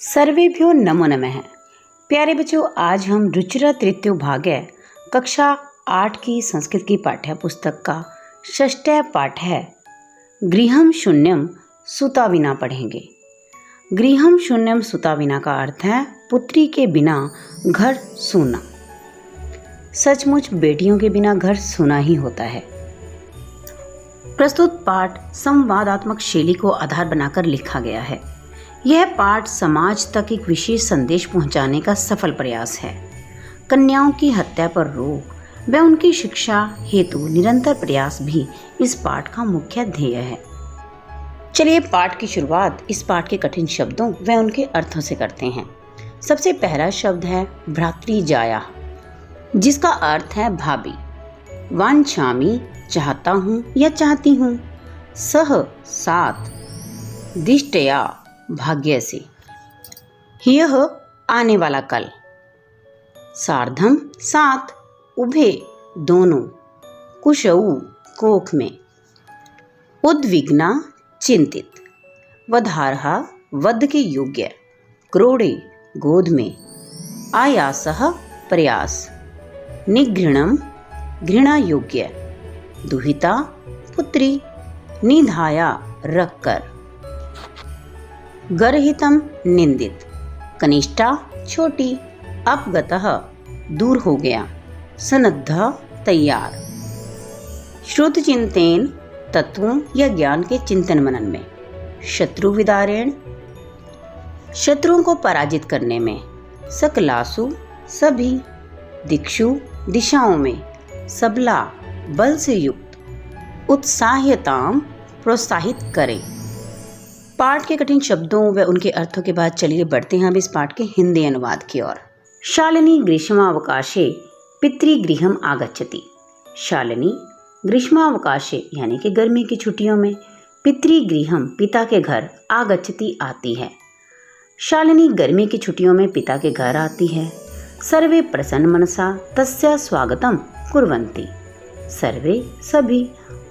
सर्वेभ्यो नमो नमः। प्यारे बच्चों, आज हम रुचिरा तृतीयो भाग्य कक्षा 8 की संस्कृत की पाठ्य पुस्तक का 6वां पाठ है गृहम शून्यम सुता विना पढ़ेंगे। गृहम शून्यम सुता विना का अर्थ है पुत्री के बिना घर सूना। सचमुच बेटियों के बिना घर सूना ही होता है। प्रस्तुत पाठ संवादात्मक शैली को आधार बनाकर लिखा गया है। यह पाठ समाज तक एक विशेष संदेश पहुंचाने का सफल प्रयास है। कन्याओं की हत्या पर रोक व उनकी शिक्षा हेतु निरंतर प्रयास भी इस पाठ का मुख्य ध्येय है। चलिए पाठ की शुरुआत इस पाठ के कठिन शब्दों व उनके अर्थों से करते हैं। सबसे पहला शब्द है भ्रातृजाया, जिसका अर्थ है भाभी। वांछामि चाहता हूँ या चाहती हूँ। सह साथ, दिष्टया भाग्य से, यह आने वाला कल। सार्धम साथ, उभे दोनों, कुशऊ कोख में। उद्विग्ना चिंतित, वधारहा वध के योग्य। क्रोड़े गोद में। आयासः प्रयास। निघृणम घृणा योग्य। दुहिता पुत्री, निधाया रखकर। गर्हितम निंदित, कनिष्ठा छोटी। अपगतः दूर हो गया। सन्नद्ध तैयार। श्रुत चिंतेन तत्वों या ज्ञान के चिंतन मनन में। शत्रु विदारेण, शत्रुओं को पराजित करने में। सकलासु सभी। दिक्षु दिशाओं में। सबला बल से युक्त। उत्साह्यताम प्रोत्साहित करे। पाठ के कठिन शब्दों व उनके अर्थों के बाद चलिए बढ़ते हैं अब इस पाठ के हिंदी अनुवाद की ओर। शालिनी ग्रीष्मावकाशे पितृगृहम आगच्छति। शालिनी ग्रीष्मावकाशे यानी कि गर्मी की छुट्टियों में पितृगृहम पिता के घर आगच्छति आती है। शालिनी गर्मी की छुट्टियों में पिता के घर आती है। सर्वे प्रसन्न मनसा तस्या स्वागतम कुर्वन्ति। सर्वे सभी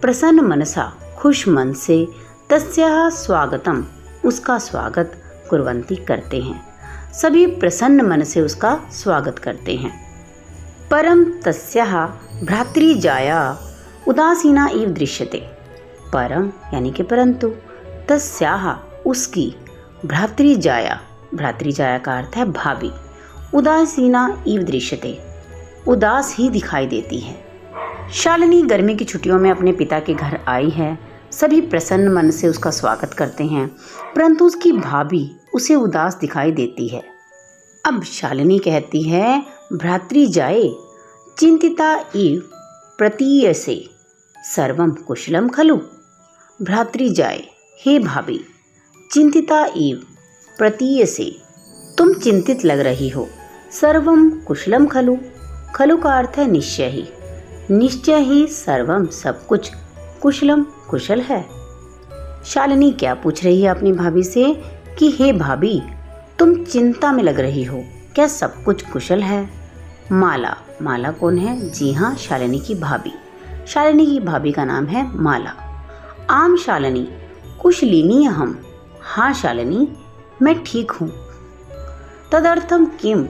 प्रसन्न मनसा खुश मन से तस्याः स्वागतम उसका स्वागत कुर्वन्ति करते हैं। सभी प्रसन्न मन से उसका स्वागत करते हैं। परम तस्याः भ्रातृजाया उदासीना इव दृश्यते। परम यानी कि परंतु, तस्याः उसकी, भ्रातृजाया, भ्रातृजाया का अर्थ है भाभी। उदासीना इव दृश्यते, उदास ही दिखाई देती है। शालिनी गर्मी की छुट्टियों में अपने पिता के घर आई है। सभी प्रसन्न मन से उसका स्वागत करते हैं, परंतु उसकी भाभी उसे उदास दिखाई देती है। अब शालिनी कहती है भ्रातृजाये चिंतिता इव प्रतीयसे सर्वम कुशलम खलु। भ्रातृजाये, हे भाभी, चिंतिता इव प्रतीयसे, तुम चिंतित लग रही हो। सर्वम कुशलम खलु, खलु का अर्थ है निश्चय ही। निश्चय ही सर्वम सब कुछ, कुशलम कुशल है। शालिनी क्या पूछ रही है अपनी भाभी से कि हे भाभी, तुम चिंता में लग रही हो, क्या सब कुछ कुशल है? माला, माला कौन है? जी हाँ, शालिनी की भाभी। शालिनी की भाभी का नाम है माला। आम शालिनी कुशलिनी अहम, हाँ शालिनी मैं ठीक हूँ। तदर्थम किम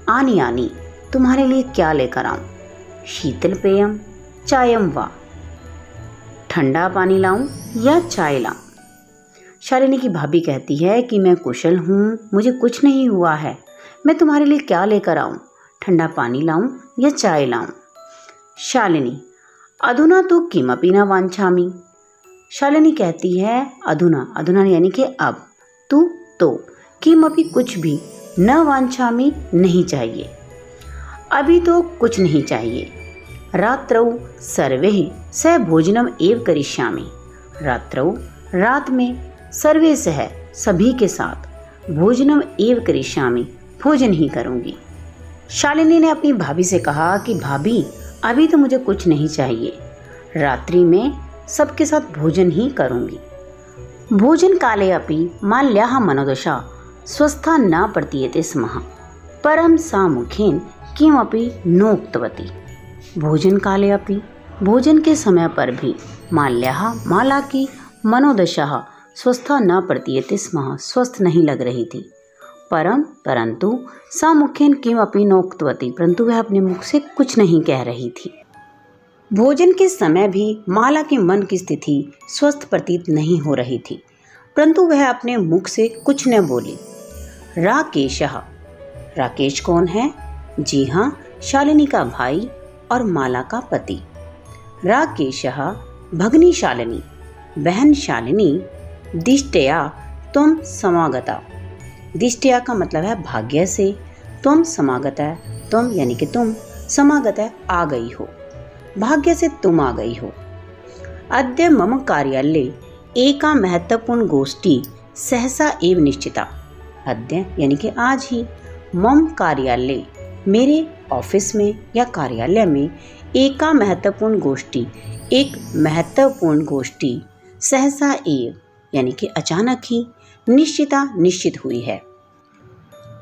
आनी आनी, तुम्हारे लिए क्या लेकर आऊँ? शीतल पेयम चायम वा, ठंडा पानी लाऊं या चाय लाऊं? शालिनी की भाभी कहती है कि मैं कुशल हूँ, मुझे कुछ नहीं हुआ है, मैं तुम्हारे लिए क्या लेकर आऊं? ठंडा पानी लाऊं या चाय लाऊं? शालिनी अधुना तो किमपि न वांछामि। शालिनी कहती है अधुना, अधुना यानी कि अब, तू तो, किमपि कुछ भी, न वांछामि नहीं चाहिए, अभी तो कुछ नहीं चाहिए। रात्रौ सर्वे सह भोजनम एव करिष्यामि। रात्रौ रात में, सर्वे सह सभी के साथ, भोजनम एव करिष्यामि भोजन ही करूंगी। शालिनी ने अपनी भाभी से कहा कि भाभी अभी तो मुझे कुछ नहीं चाहिए, रात्रि में सबके साथ भोजन ही करूंगी। भोजन काले अपि माल्याः मनोदशा स्वस्था न प्रतीयते स्म, परम सा मुखेन किमपि नोक्तवती। भोजन काले अपि, भोजन के समय पर भी, माल्याः माला की, मनोदशा स्वस्था न प्रतीयते स्म स्वस्थ नहीं लग रही थी। परंतु सा मुखेन किमपि नोक्तवती, परंतु वह अपने मुख से कुछ नहीं कह रही थी। भोजन के समय भी माला के मन की स्थिति स्वस्थ प्रतीत नहीं हो रही थी, परंतु वह अपने मुख से कुछ न बोली। राकेशः, राकेश कौन है? जी हाँ, शालिनी का भाई और माला का पति। राकेशः भगिनी शालिनी, बहन शालिनी, दिष्टया त्वं समागता। दिष्टया का मतलब है भाग्य से, त्वं समागता, त्वं यानी कि तुम, समागता आ गई हो, भाग्य से तुम आ गई हो। अद्य मम कार्यालये एका महत्वपूर्ण गोष्ठी सहसा एव निश्चिता। अद्य यानी कि आज ही, मम कार्यालय मेरे ऑफिस में या कार्यालय में, एका महत्वपूर्ण गोष्ठी एक महत्वपूर्ण गोष्ठी, सहसा एव यानी कि अचानक ही, निश्चिता निश्चित हुई है।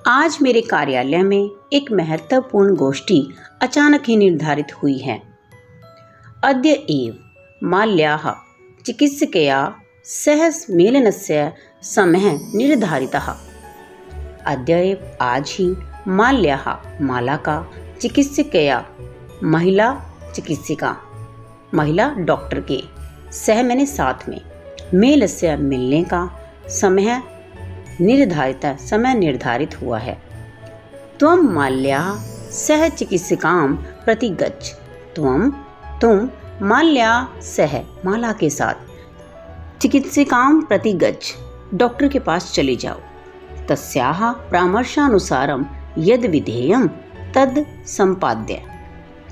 आज मेरे कार्यालय में एक महत्वपूर्ण गोष्ठी अचानक ही निर्धारित हुई है। अद्य एव माल्याः चिकित्सकया सह मेलनस्य समयः निर्धारितः। अद्य एव आज ही, माल्याः माला का, चिकित्सकया महिला चिकित्सिका, महिला डॉक्टर के, सह मैंने साथ में, मेलस्य मिलने का, समय निर्धारित, समय निर्धारित हुआ है। त्वं माल्याः सह चिकित्सिकां प्रति गच्छ। तुम माल्या सह माला के साथ, चिकित्सिकां प्रति गच्छ डॉक्टर के पास चले जाओ। तस्याः परामर्शानुसारं यद विधेयं तद संपाद्य।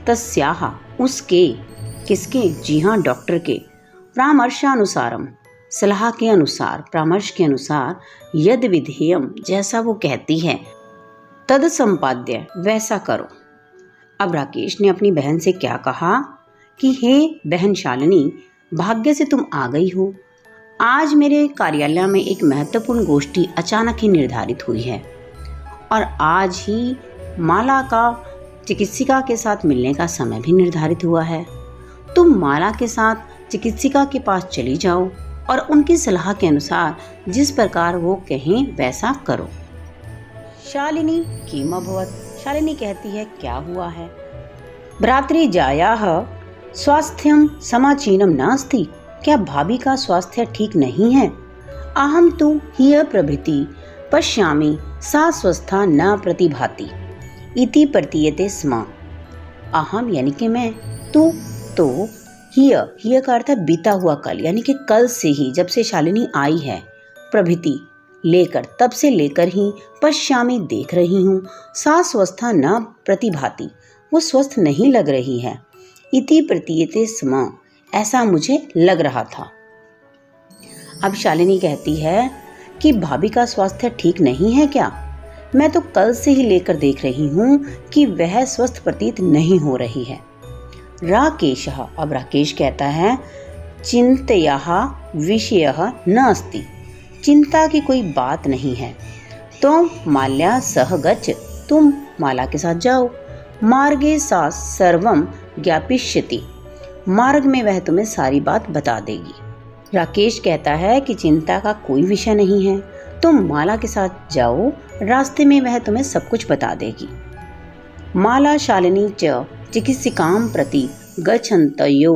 तस्याः उसके, किसके? जी हाँ, डॉक्टर के, परामर्शानुसारम सलाह के अनुसार, परामर्श के अनुसार, यद विधेयम जैसा वो कहती है, तद संपाद्य वैसा करो। अब राकेश ने अपनी बहन से क्या कहा कि हे बहन शालिनी, भाग्य से तुम आ गई हो। आज मेरे कार्यालय में एक महत्वपूर्ण गोष्ठी अचानक ही निर्धारित हुई है और आज ही माला का चिकित्सिका के साथ मिलने का समय भी निर्धारित हुआ है। तुम माला के साथ चिकित्सिका के पास चली जाओ और उनकी सलाह के अनुसार जिस प्रकार वो कहें वैसा करो। शालिनी किम अभवत्, शालिनी कहती है क्या हुआ है। भ्रातृजायाः स्वास्थ्यं समीचीनं नास्ति, क्या भाभी का स्वास्थ्य ठीक नहीं है। अहम तु ह्यः प्रभृति पश्यामि सा स्वस्था न प्रतिभाति इति प्रतीयते स्म। अहम यानी कि मैं, तू तो, ह्यः का अर्थ है बीता हुआ कल, यानी कि कल से ही, जब से शालिनी आई है, प्रभृति लेकर, तब से लेकर ही, पश्यामि देख रही हूँ, सा स्वस्था न प्रतिभाति वो स्वस्थ नहीं लग रही है, इति प्रतीयते स्म ऐसा मुझे लग रहा था। अब शालिनी कहती है कि भाभी का स्वास्थ्य ठीक नहीं है क्या? मैं तो कल से ही लेकर देख रही हूँ कि वह स्वस्थ प्रतीत नहीं हो रही है। राकेशः, अब राकेश कहता है, चिंतयाः विषयः न अस्ति, चिंता की कोई बात नहीं है। तो माल्या सह गच्छ, तुम माला के साथ जाओ। मार्गे सा सर्वम ज्ञापिष्यति, मार्ग में वह तुम्हें सारी बात बता देगी। राकेश कहता है कि चिंता का कोई विषय नहीं है, तुम माला के साथ जाओ, रास्ते में वह तुम्हें सब कुछ बता देगी। माला शालिनी च चिकित्सिकां प्रति गच्छन्तयो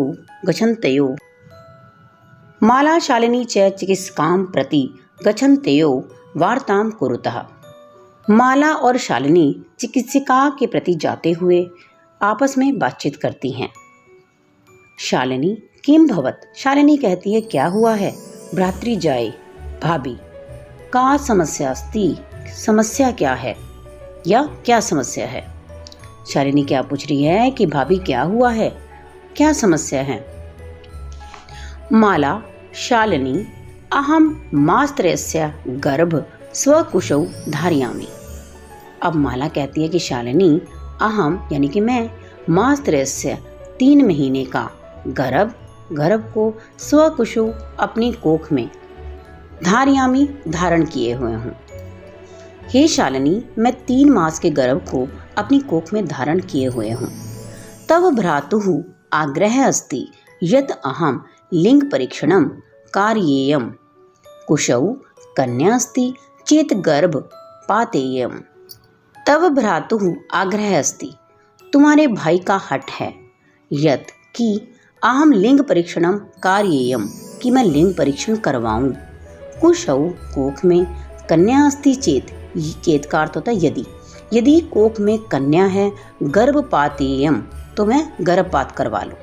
माला शालिनी च चिकित्सिकां प्रति गच्छन्तयो वार्तां कुरुतः। माला और शालिनी चिकित्सिका के प्रति जाते हुए आपस में बातचीत करती हैं। शालिनी किम भवत, शालिनी कहती है क्या हुआ है। भ्रातृजाये, भाभी, का समस्या अस्ति, समस्या क्या है या क्या समस्या है। शालिनी क्या पूछ रही है कि भाभी क्या हुआ है, क्या समस्या है। माला शालिनी अहम मास्त्रस्य गर्भ स्वकुशौ धारयामि। अब माला कहती है कि शालिनी अहम यानी कि मैं, मास्त्रस्य 3 महीने का, गर्भ को, स्वकुशु अपनी कोख में, धारयामि धारण किए हुए हूँ। हे शालिनी, मैं 3 मास के गर्भ को अपनी कोख में धारण किए हुए हूँ। तव भ्रातुः आग्रह अस्ति यत् अहम लिंग परीक्षणं कार्येयं। कुशौ कन्या अस्ति चेत गर्भ पातेयम्। तव भ्रातुः आग्रह अस्ति, तुम्हारे भाई का हठ है, यत् कि अहम लिंग परीक्षणम कार्येयम, कि मैं लिंग परीक्षण करवाऊं। कुशौ कोख में कन्या अस्ति चेत, चेत का अर्थ होता है यदि, यदि कोख में कन्या है, गर्भपातेयम, तो मैं गर्भपात करवा लूं।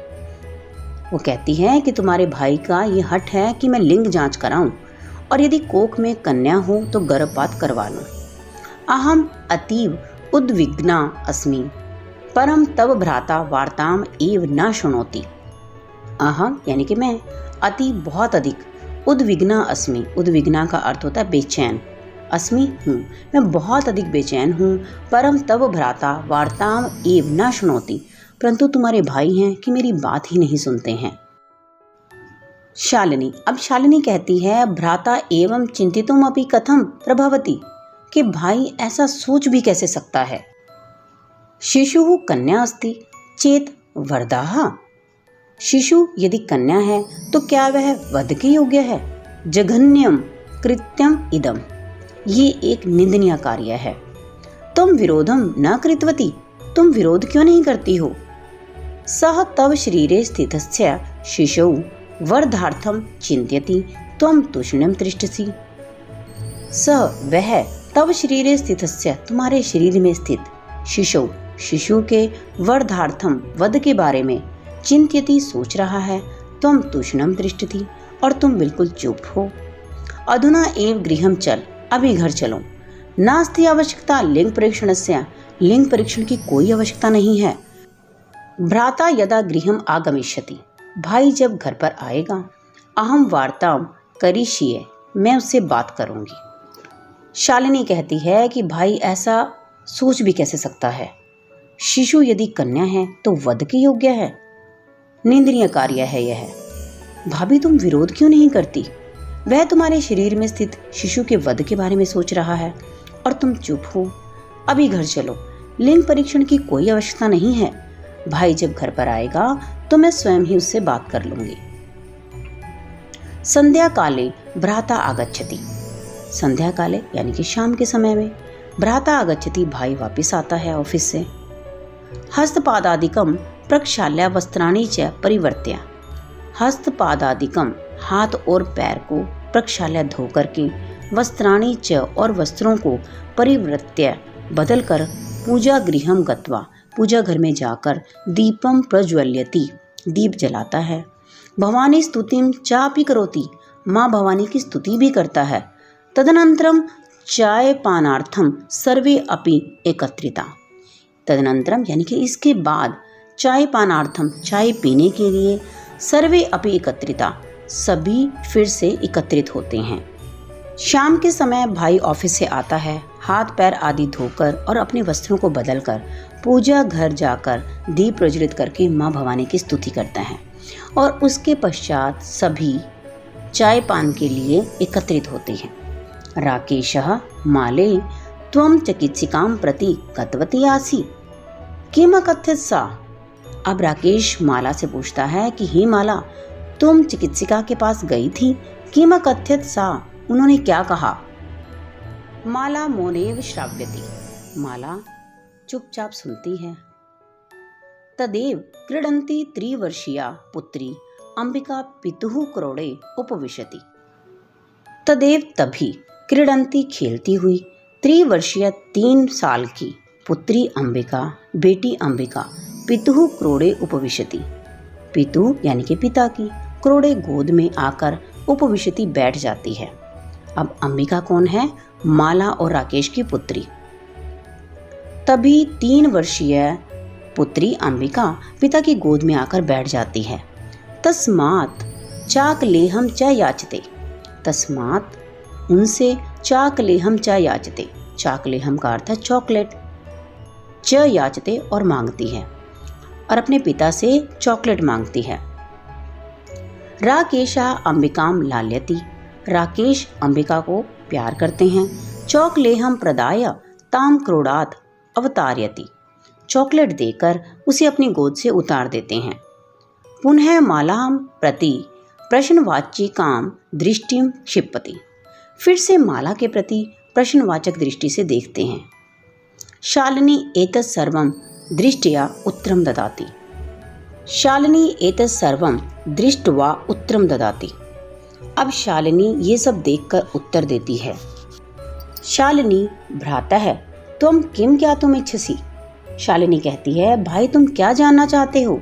वो कहती है कि तुम्हारे भाई का ये हठ है कि मैं लिंग जांच कराऊं, और यदि कोख में कन्या हो तो गर्भपात करवा लूं। अहम अतीव उद्विग्ना अस्मि, परम तव भ्राता वार्ताम एव न शृणोति। अहम यानी कि मैं, अति बहुत अधिक, उद्विग्ना अस्मि, उद्विग्ना का अर्थ होता है बेचैन, अस्मि हूँ, मैं बहुत अधिक बेचैन हूँ। परम तव भ्राता वार्ताम एव न शृणोति, परंतु तुम्हारे भाई हैं कि मेरी बात ही नहीं सुनते हैं। शालिनी, अब शालिनी कहती है भ्राता एवं चिंतितुम अपि कथम प्रभवति, कि भाई ऐसा सोच भी कैसे सकता है। शिशु कन्या अस्ति चेत वरदाह, शिशु यदि कन्या है तो क्या वह वध के योग्य है। जघन्यम कृत्यम इदम, ये एक निंदनीय कार्य है। तुम विरोधम न कृतवती, तुम विरोध क्यों नहीं करती हो। सह तव शरीरे स्थितस्य शिशौ वर्धार्थम चिंत्यति त्वं तूष्णीं तिष्ठसि। स वह तव शरीरे स्थितस्य, तुम्हारे शरीर में स्थित, शिशौ शिशु के वर्धार्थम वध के बारे में, चिंत्यति सोच रहा है, त्वं तूष्णीं तिष्ठति और तुम बिल्कुल चुप हो। अधुना एव गृहं चल, अभी घर चलो। नास्ति आवश्यकता लिंग परीक्षणस्य, लिंग परीक्षण की कोई आवश्यकता नहीं है। भ्राता यदा गृहं आगमिष्यति, भाई जब घर पर आएगा, अहम वार्ताम करिष्ये, मैं उससे बात करूंगी। शालिनी कहती है कि भाई ऐसा सोच भी कैसे सकता है। शिशु यदि कन्या है तो वध के योग्य है, निंदनीय कार्य है यह। भाभी तुम विरोध क्यों नहीं करती, वह तुम्हारे शरीर में स्थित शिशु के वध के बारे में सोच रहा है और तुम चुप हो। अभी घर चलो, लिंग परीक्षण की कोई आवश्यकता नहीं है। भाई जब घर पर आएगा तो मैं स्वयं ही उससे बात कर लूंगी। संध्या काले भ्राता आगच्छति, संध्या काले यानी कि शाम के समय में, भ्राता आगच्छति, भाई वापस आता है ऑफिस से। हस्तपादादिकम प्रक्षाल्य वस्त्राणि च परिवर्त्य, हस्तपादादिकम हाथ और पैर को, प्रक्षाल्य धो करके, वस्त्राणि च और वस्त्रों को, परिवर्त्य बदल कर, पूजा गृहम गत्वा, पूजा घर में जाकर, दीपम प्रज्वल्यति, दीप जलाता है। भवानी स्तुतिम चापि करोति, माँ भवानी की स्तुति भी करता है। तदनंतरम चाय पानार्थम सर्वे अपि एकत्रिता, तदनंतरम यानी कि इसके बाद, चाय पानार्थम चाय पीने के लिए, सर्वे अपि एकत्रिता सभी फिर से एकत्रित होते हैं। शाम के समय भाई ऑफिस से आता है, हाथ पैर आदि धोकर और अपने वस्त्रों को बदलकर पूजा घर जाकर दीप प्रज्वलित करके माँ भवानी की स्तुति करता है और उसके पश्चात सभी चाय पान के लिए एकत्रित होते हैं। राकेशः माले त्वं चिकित्सिकां प्रति गतवती आसि किम अकथयत् सा। अब राकेश माला से पूछता है कि हे माला, तुम चिकित्सिका के पास गई थी, किम अकथयत् सा, उन्होंने क्या कहा। माला मौनेव श्राव्यति, माला चुपचाप सुनती है। तदेव क्रीडन्ती त्रिवर्षीया पुत्री अंबिका पितुः क्रोड़े उपविशति, तदेव तभी, क्रीडन्ती खेलती हुई, त्रिवर्षीय 3 साल की, पुत्री अंबिका बेटी अंबिका, पितुः क्रोड़े उपविशति, पितु यानी कि पिता की, क्रोड़े गोद में आकर, उपविशति बैठ जाती है। अब अंबिका कौन है, माला और राकेश की पुत्री। तभी 3 वर्षीय पुत्री अंबिका पिता की गोद में आकर बैठ जाती है। तस्मात् चाकलेहम च याचते, तस्मात् उनसे चाकलेहम च याचते, चाकलेहम का अर्थ है चॉकलेट, च याचते और मांगती है, और अपने पिता से चॉकलेट मांगती है। राकेशा अंबिकाम लाल्यति, राकेश अंबिका को प्यार करते हैं। चॉकलेहम प्रदाय ताम क्रोडात अवतार्यति, चॉकलेट देकर उसे अपनी गोद से उतार देते हैं। पुनः मालाम प्रति प्रश्नवाची काम दृष्टिम क्षिपति, फिर से माला के प्रति प्रश्नवाचक दृष्टि से देखते हैं। शालिनी एतत् सर्वं दृष्ट्या उत्तरं ददाति। शालिनी एतत् सर्वं दृष्ट्वा उत्तरं ददाति। अब शालिनी ये सब देखकर उत्तर देती है। शालिनी भ्रातः त्वं किं ज्ञातुम् इच्छसि। शालिनी कहती है, भाई तुम क्या जानना चाहते हो।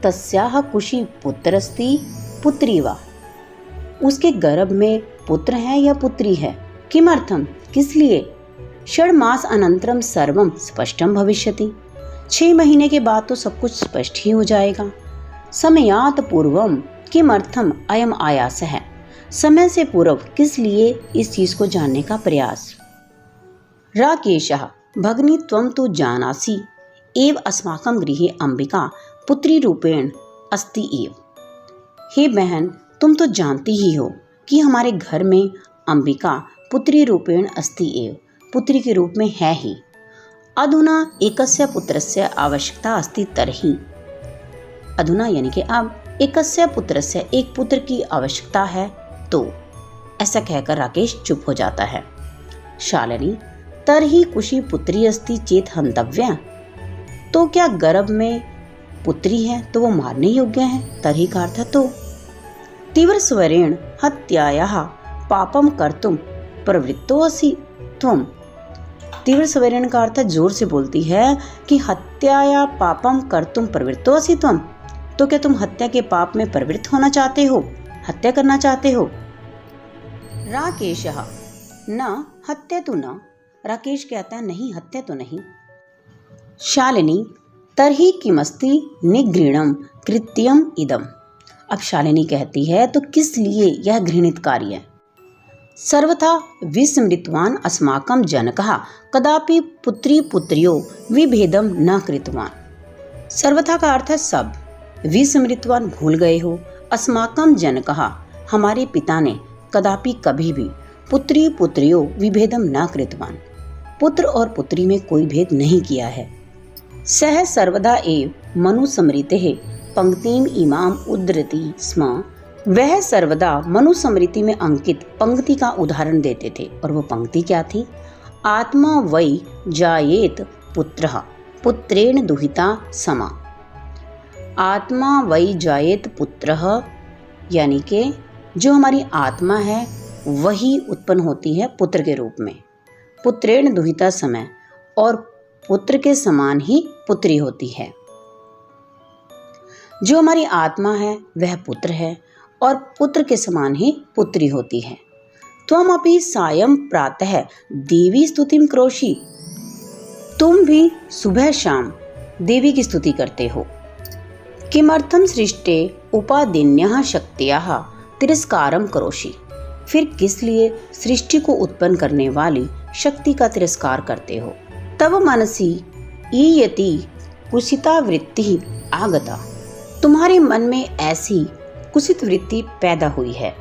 तस्याः कुशी पुत्रस्ति पुत्री वा। उसके गर्भ में पुत्र है या पुत्री है। किमर्थम, किस लिए। षड्मास अनंतरम सर्वम स्पष्टम भविष्यति। 6 महीने के बाद तो सब कुछ स्पष्ट ही हो जाएगा। समयात पूर्वम किमर्थम अयम आयास है। समय से पूर्व किस लिए इस चीज को जानने का प्रयास। राकेशः भगिनी त्वं तु जानासि एव अस्माकं गृहे अंबिका पुत्री रूपेण अस्ति एव। हे बहन, तुम तो जानती ही हो कि हमारे घर में अंबिका पुत्री रूपेण अस्ति एव, पुत्री के रूप में है ही। अधुना एकस्य पुत्रस्य आवश्यकता अस्ति तर्हि। अधुना यानी कि अब एकस्य पुत्रस्य एक पुत्र की आवश्यकता है तो। ऐसा कहकर राकेश चुप हो जाता है। शालिनी तर्हि कुशी पुत्री अस्ति चेत हंतव्या। तो क्या गर्भ में पुत्री है तो वो मारने योग्य है। तर्हि का अर्थ तो। तीव्र स्वरेण हत्यायाः पापम कर्तुम प्रवृत्तो असि त्वम। तीव्र स्वरेण का अर्थ जोर से बोलती है कि हत्याया पापम कर्तुम प्रवृत्तो असि त्वम। तो क्या तुम हत्या के पाप में प्रवृत्त होना चाहते हो, हत्या करना चाहते हो। राकेशः न हत्या तो न। राकेश कहता है नहीं, हत्या तो नहीं। शालिनी तर्हि किमस्ति निगृणम कृत्यम इदम। अब शालिनी कहती है तो किस लिए यह घृणित कार्य। सर्वथा विस्मृतवान अस्माकं जनकः कदापि पुत्री पुत्र्यो विभेदम न कृतवान। सर्वथा का अर्थ है सब। विस्मृतवान भूल गए हो। अस्माकं जनकः हमारे पिता ने कदापि कभी भी पुत्री पुत्र्यो विभेदम न कृतवान, पुत्र और पुत्री में कोई भेद नहीं किया है। सह सर्वदा एव मनुस्मृतेः पंक्तिम इमाम उद्धरति स्म। वह सर्वदा मनुस्मृति में अंकित पंक्ति का उदाहरण देते थे। और वो पंक्ति क्या थी। आत्मा वै जायेत पुत्रः पुत्रेण दुहिता समा। आत्मा वै जायेत पुत्रः यानी कि जो हमारी आत्मा है वही उत्पन्न होती है पुत्र के रूप में। पुत्रेण दुहिता समय, और पुत्र के समान ही पुत्री होती है। जो हमारी आत्मा है वह पुत्र है और पुत्र के समान ही पुत्री होती है। त्वम अपि सायं प्रातः देवी स्तुतिं करोषि। तुम भी सुबह शाम देवी की स्तुति करते हो। किमर्थम सृष्टे उपादिन्यः शक्त्याः तिरस्कारं करोषि। फिर किस लिए सृष्टि को उत्पन्न करने वाली शक्ति का तिरस्कार करते हो। तब मनसी ईयति कुसिता वृत्ति आगता। तुम्हारे मन में ऐसी कुसित वृत्ति पैदा हुई है।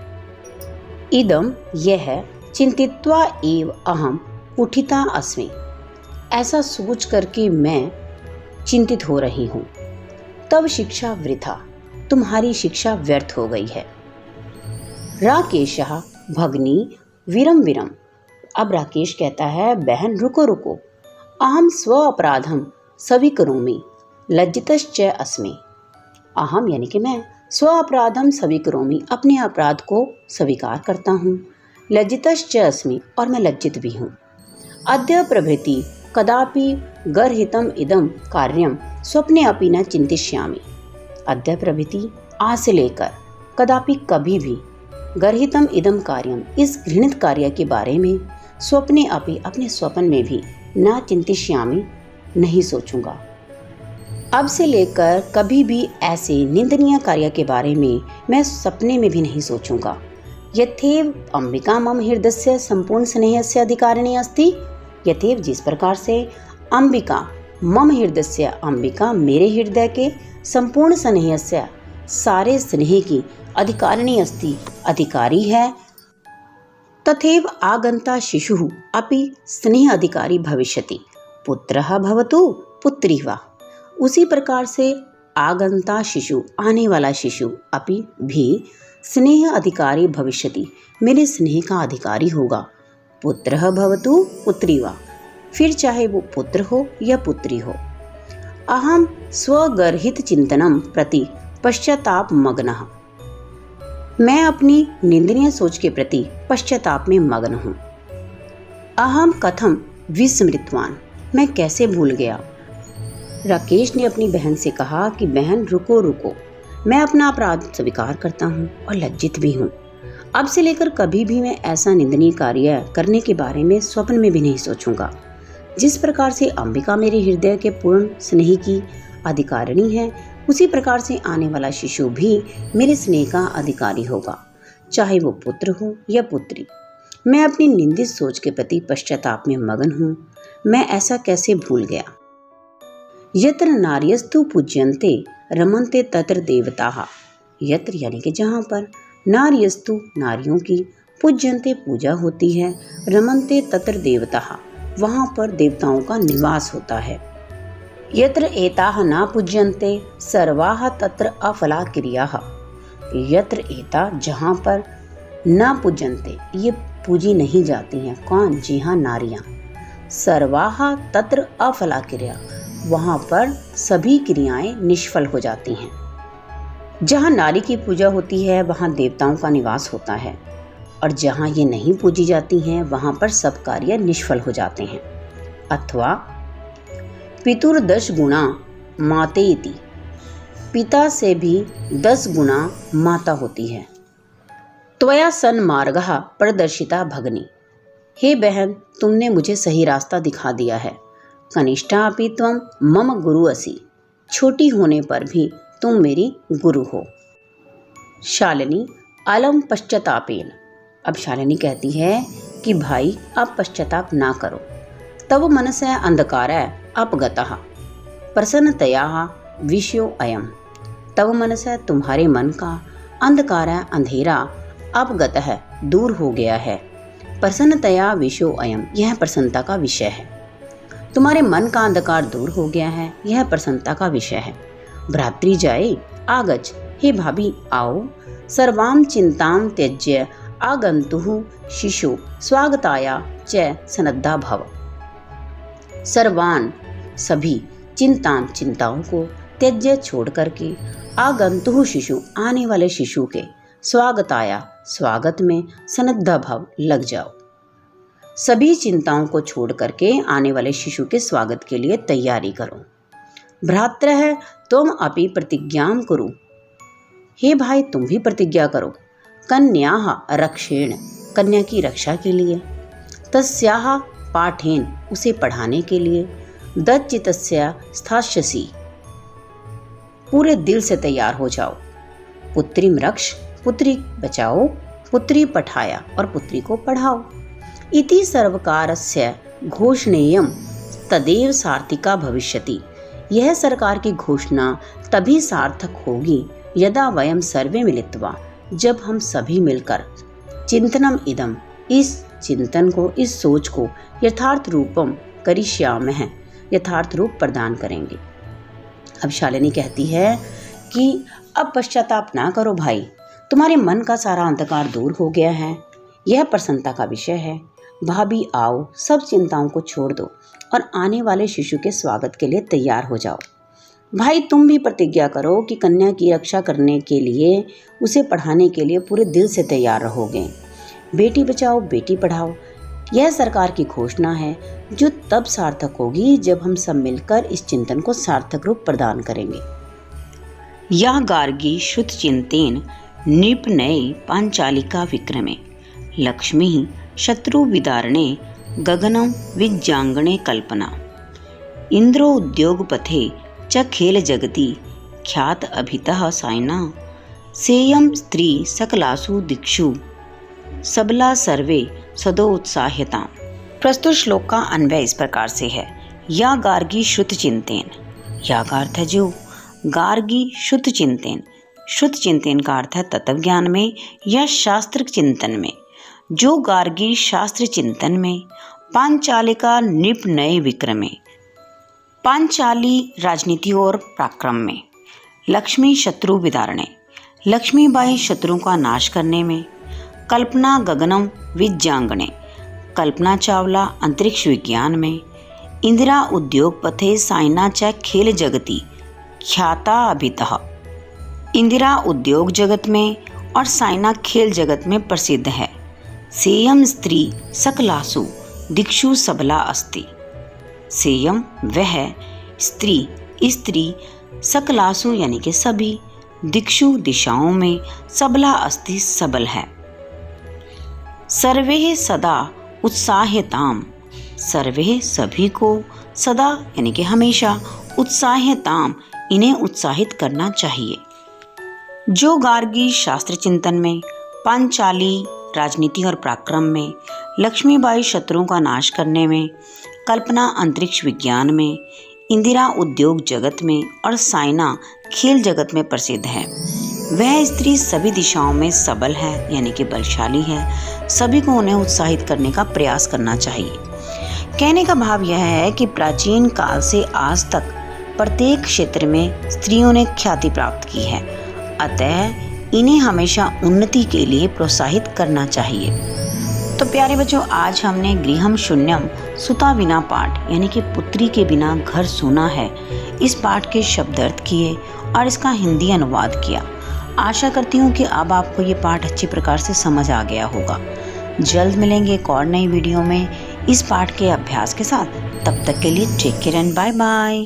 इदम यह चिंतित्वा एव अहम उठिता अस्मि। ऐसा सोच करके मैं चिंतित हो रही हूँ। तब शिक्षा वृथा, तुम्हारी शिक्षा व्यर्थ हो गई है। राकेशः भगनी विरम विरम। अब राकेश कहता है बहन रुको रुको। अहम स्व अपराधम स्वीकरोमि लज्जितश्च अस्मि। अहम यानी कि मैं, स्व अपराधम स्वीकरोमि अपने अपराध को स्वीकार करता हूँ। लज्जितश्च अस्मि और मैं लज्जित भी हूँ। अद्य प्रभृति कदापि गर्हितम इदम कार्यम स्वप्ने अपि न चिंतिष्यामि। अद्य प्रभृति आज से लेकर कदापि कभी भी गर्हितम इदम कार्यम इस घृणित कार्य के बारे में स्वप्ने अपि अपने स्वप्न में भी न चिंतिष्यामि नहीं सोचूंगा। अब से लेकर कभी भी ऐसे निंदनीय कार्य के बारे में मैं सपने में भी नहीं सोचूंगा। यथेव अंबिका मम हृदयस्य संपूर्ण स्नेहस्य अधिकारिणी अस्ति। यथेव जिस प्रकार से अंबिका मम हृदयस्य, अंबिका मेरे हृदय के संपूर्ण स्नेहस्य सारे स्नेह की अधिकारिणी अस्ति, अधिकारी है। तथैव आगंता शिशुः अपि स्नेह अधिकारी भविष्यति। पुत्रः भवतु पुत्री वा। उसी प्रकार से आगंता शिशु, आने वाला शिशु अपि भी स्नेह अधिकारी भविष्यति, मेरे स्नेह का अधिकारी होगा। पुत्रः भवतु पुत्री वा, फिर चाहे वो पुत्र हो या पुत्री हो। अहम स्वगर्हित चिंतनम प्रति पश्चाताप मग्नः। मैं अपनी निंदनीय सोच के प्रति पश्चाताप में मग्न हूँ। अहम कथम विस्मृतवान, मैं कैसे भूल गया। राकेश ने अपनी बहन से कहा कि बहन रुको रुको, मैं अपना अपराध स्वीकार करता हूँ और लज्जित भी हूँ। अब से लेकर कभी भी मैं ऐसा निंदनीय कार्य करने के बारे में स्वप्न में भी नहीं सोचूंगा। जिस प्रकार से अंबिका मेरे हृदय के पूर्ण स्नेह की अधिकारिणी है, उसी प्रकार से आने वाला शिशु भी मेरे स्नेह का अधिकारी होगा, चाहे वो पुत्र हो या पुत्री। मैं अपनी निंदित सोच के प्रति पश्चाताप में मगन हूँ। मैं ऐसा कैसे भूल गया। यत्र नार्यस्तु पूज्यन्ते रमन्ते तत्र देवताः। यत्र यानी कि जहाँ पर, नार्यस्तु नारियों की, पूज्यन्ते पूजा होती है, रमन्ते तत्र देवताः वहाँ पर देवताओं का निवास होता है। यत्र एताः न पूज्यन्ते सर्वाः तत्र अफला क्रियाः। यत्र एता जहाँ पर, न पूज्यन्ते ये पूजी नहीं जाती हैं। कौन? जी हाँ, नारियाँ। सर्वाः तत्र अफला क्रिया, वहाँ पर सभी क्रियाएं निष्फल हो जाती हैं। जहाँ नारी की पूजा होती है वहाँ देवताओं का निवास होता है, और जहाँ ये नहीं पूजी जाती हैं वहाँ पर सब कार्य निष्फल हो जाते हैं। अथवा पितुर्दश गुणा मातेति, पिता से भी 10 गुणा माता होती है। त्वया सन्मार्गः प्रदर्शिता भगिनी, हे बहन तुमने मुझे सही रास्ता दिखा दिया है। कनिष्ठा अपि त्वं मम गुरु असि, छोटी होने पर भी तुम मेरी गुरु हो। शालिनी अलम पश्चातापेन, अब शालिनी कहती है कि भाई अब पश्चाताप ना करो। तव मनसः अंधकारः अपगतः प्रसन्नतया विषयो अयम, तव मनसः तुम्हारे मन का अंधकारः अंधेरा अपगतः दूर हो गया है, प्रसन्नतया विषयो अयम यह प्रसन्नता का विषय है। तुम्हारे मन का अंधकार दूर हो गया है, यह प्रसन्नता का विषय है। भ्रातृ जाए आगच, हे भाभी आओ। सर्वां चिंतां त्यज्य आगंतुः शिशु स्वागताया च सन्नद्धा भव। सर्वान सभी, चिंतां चिंताओं को, त्यज्य छोड़ करके, आगंतुः शिशु आने वाले शिशु के, स्वागताया स्वागत में, सन्नद्धा भव लग जाओ। सभी चिंताओं को छोड़ करके आने वाले शिशु के स्वागत के लिए तैयारी करो। भ्रातरः तुम अपि प्रतिज्ञां कुरु, हे भाई तुम भी प्रतिज्ञा करो। कन्याः रक्षेण, कन्या की रक्षा के लिए। तस्याः पाठेन, उसे पढ़ाने के लिए। दच्चितस्य स्थास्यसि, पूरे दिल से तैयार हो जाओ। पुत्रीम रक्ष, पुत्री बचाओ, पुत्री पठाया और पुत्री को पढ़ाओ। इति सर्वकारस्य घोषणेयं तदेव सार्थिका भविष्यति, यह सरकार की घोषणा तभी सार्थक होगी यदा वयम सर्वे मिलित्वा, जब हम सभी मिलकर, चिंतनम इदम, इस चिंतन को, इस सोच को यथार्थ रूपम करिष्यामः, यथार्थ रूप प्रदान करेंगे। अब शालिनी कहती है कि अब पश्चाताप ना करो भाई, तुम्हारे मन का सारा अंधकार दूर हो गया है, यह प्रसन्नता का विषय है। भाभी आओ, सब चिंताओं को छोड़ दो और आने वाले शिशु के स्वागत के लिए तैयार हो जाओ। भाई तुम भी प्रतिज्ञा करो कि कन्या की रक्षा करने के लिए, उसे पढ़ाने के लिए पूरे दिल से तैयार रहोगे। बेटी बचाओ बेटी पढ़ाओ, यह सरकार की घोषणा है जो तब सार्थक होगी जब हम सब मिलकर इस चिंतन को सार्थक रूप प्रदान करेंगे। या गार्गी श्रुत चिंतेन निपनये पांचालिका विक्रमे, लक्ष्मी शत्रु विदारणे गगनम विज्जांगणे कल्पना। इंद्रो उद्योग पथे च खेल जगति ख्यात अभितः सायना। सेयम स्त्री सकलासु दिक्षु सबला सर्वे सदोत्साह्यता। प्रस्तुत श्लोक का अन्वय इस प्रकार से है। या गार्गी श्रुत चिंतेन, या का अर्थ है जो, गार्गी श्रुत चिंतेन, श्रुत चिंतन का अर्थ है तत्व ज्ञान में या शास्त्र चिंतन में। जो गार्गी शास्त्र चिंतन में, पांचालिका निपनये विक्रमे, पांचाली राजनीति और पराक्रम में। लक्ष्मी शत्रु विदारणे, लक्ष्मीबाई शत्रुओं का नाश करने में। कल्पना गगनम विज्जांगणे, कल्पना चावला अंतरिक्ष विज्ञान में, इंदिरा उद्योगपते साइना च खेल जगती ख्याता अभितः। इंदिरा उद्योग जगत में और साइना खेल जगत में प्रसिद्ध है। सेयम स्त्री सकलासु दिक्षु सबला अस्ति। सेयम वह, स्त्री सकलासु यानी कि सभी, दिक्षु दिशाओं में, सबला अस्ति सबल है। सर्वे सदा उत्साह्यताम, सर्वे सभी को, सदा यानी कि हमेशा, उत्साह्यताम इन्हें उत्साहित करना चाहिए। जो गार्गी शास्त्र चिंतन में, पांचाली राजनीति और पराक्रम में, लक्ष्मीबाई शत्रुओं का नाश करने में, कल्पना अंतरिक्ष विज्ञान में, इंदिरा उद्योग जगत में और साइना खेल जगत में प्रसिद्ध है। वह स्त्री सभी दिशाओं में सबल है यानी कि बलशाली है। सभी को उन्हें उत्साहित करने का प्रयास करना चाहिए। कहने का भाव यह है कि प्राचीन काल से आज तक प्रत्येक क्षेत्र में स्त्रियों ने ख्याति प्राप्त की है, अतः इन्हें हमेशा उन्नति के लिए प्रोत्साहित करना चाहिए। तो प्यारे बच्चों, आज हमने गृहम शून्यम सुता बिना पाठ यानी कि पुत्री के बिना घर सूना है, इस पाठ के शब्द अर्थ किए और इसका हिंदी अनुवाद किया। आशा करती हूँ कि अब आपको ये पाठ अच्छी प्रकार से समझ आ गया होगा। जल्द मिलेंगे एक और नई वीडियो में इस पाठ के अभ्यास के साथ। तब तक के लिए take care and bye bye.